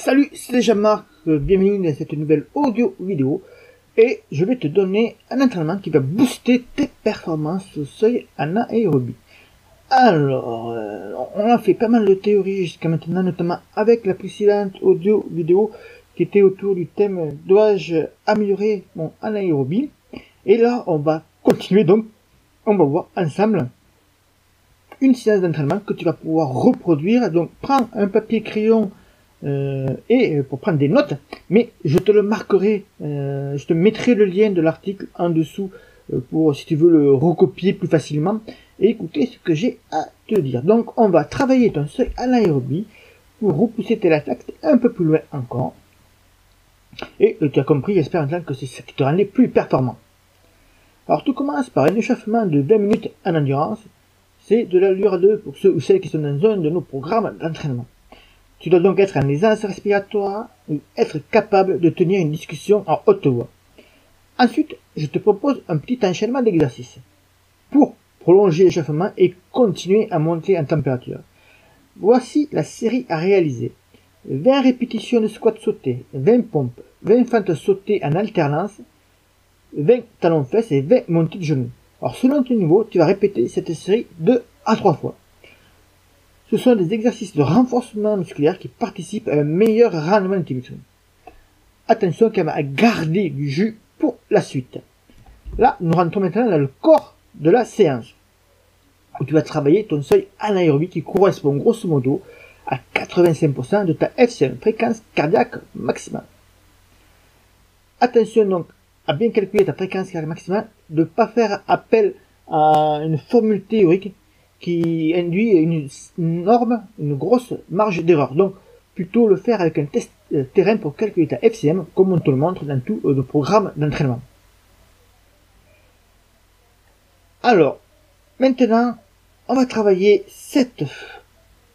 Salut, c'est Jean-Marc, bienvenue dans cette nouvelle audio vidéo et je vais te donner un entraînement qui va booster tes performances au seuil en aérobie. Alors, on a fait pas mal de théories jusqu'à maintenant, notamment avec la précédente audio vidéo qui était autour du thème « Dois-je améliorer mon anaérobie ?» Et là, on va continuer, donc on va voir ensemble une séance d'entraînement que tu vas pouvoir reproduire. Donc prends un papier crayon et pour prendre des notes, mais je te le marquerai, je te mettrai le lien de l'article en dessous pour si tu veux le recopier plus facilement et écouter ce que j'ai à te dire. Donc on va travailler ton seuil à l'aérobie pour repousser tes latex un peu plus loin encore. Et tu as compris, j'espère maintenant que c'est ça qui te rend les plus performant. Alors tout commence par un échauffement de 20 minutes en endurance. C'est de l'allure 2 pour ceux ou celles qui sont dans un de nos programmes d'entraînement. Tu dois donc être en aisance respiratoire ou être capable de tenir une discussion en haute voix. Ensuite, je te propose un petit enchaînement d'exercices pour prolonger l'échauffement et continuer à monter en température. Voici la série à réaliser. 20 répétitions de squat sauté, 20 pompes, 20 fentes sautées en alternance, 20 talons fesses et 20 montées de genoux. Alors selon ton niveau, tu vas répéter cette série 2 à 3 fois. Ce sont des exercices de renforcement musculaire qui participent à un meilleur rendement de tes muscles. Attention quand même à garder du jus pour la suite. Là, nous rentrons maintenant dans le corps de la séance, où tu vas travailler ton seuil anaérobie qui correspond grosso modo à 85% de ta FCM, fréquence cardiaque maximale. Attention donc à bien calculer ta fréquence cardiaque maximale, de ne pas faire appel à une formule théorique qui induit une grosse marge d'erreur. Donc, plutôt le faire avec un test terrain pour calculer ta FCM, comme on te le montre dans tout le programme d'entraînement. Alors, maintenant, on va travailler cette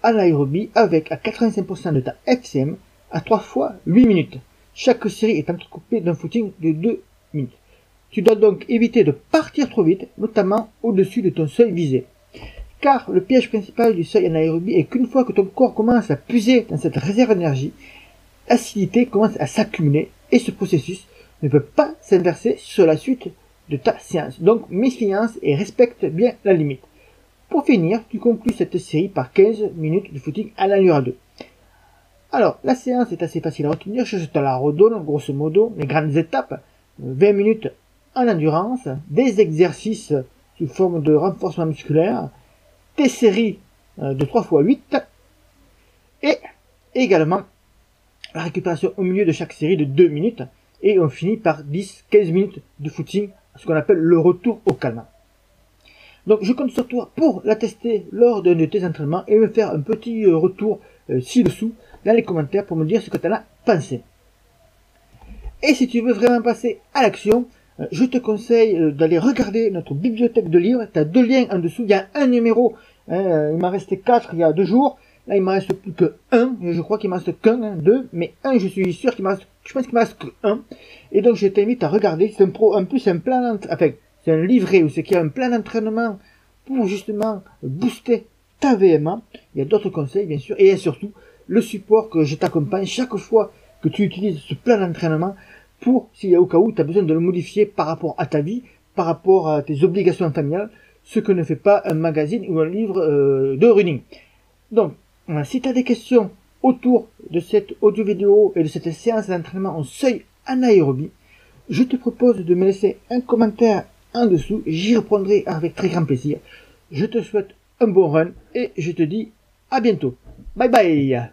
anaérobie avec à 85% de ta FCM à 3 fois 8 minutes. Chaque série est entrecoupée d'un footing de 2 minutes. Tu dois donc éviter de partir trop vite, notamment au-dessus de ton seuil visé. Car le piège principal du seuil anaérobie est qu'une fois que ton corps commence à puiser dans cette réserve d'énergie, l'acidité commence à s'accumuler et ce processus ne peut pas s'inverser sur la suite de ta séance. Donc méfiance et respecte bien la limite. Pour finir, tu conclus cette série par 15 minutes de footing à l'allure 2. Alors, la séance est assez facile à retenir, je te la redonne grosso modo, les grandes étapes, 20 minutes en endurance, des exercices sous forme de renforcement musculaire, des séries de 3 x 8 et également la récupération au milieu de chaque série de 2 minutes et on finit par 10-15 minutes de footing, ce qu'on appelle le retour au calme. Donc je compte sur toi pour la tester lors d'un de tes entraînements et me faire un petit retour ci-dessous dans les commentaires pour me dire ce que tu en as pensé. Et si tu veux vraiment passer à l'action, je te conseille d'aller regarder notre bibliothèque de livres. Tu as 2 liens en dessous, il y a un numéro, il m'a resté 4 il y a 2 jours, là il m'en reste plus que 1, je crois qu'il m'en reste qu'un, 2, mais 1 je suis sûr qu'il m'en reste, je pense qu'il m'en reste que 1, et donc je t'invite à regarder, c'est en plus un plan, enfin c'est un livret où c'est qu'il y a un plan d'entraînement pour justement booster ta VMA, il y a d'autres conseils bien sûr, et surtout le support que je t'accompagne chaque fois que tu utilises ce plan d'entraînement pour, s'il y a au cas où tu as besoin de le modifier par rapport à ta vie, par rapport à tes obligations familiales, ce que ne fait pas un magazine ou un livre de running. Donc, si tu as des questions autour de cette audio vidéo et de cette séance d'entraînement en seuil anaérobie, je te propose de me laisser un commentaire en dessous, j'y répondrai avec très grand plaisir. Je te souhaite un bon run et je te dis à bientôt. Bye bye.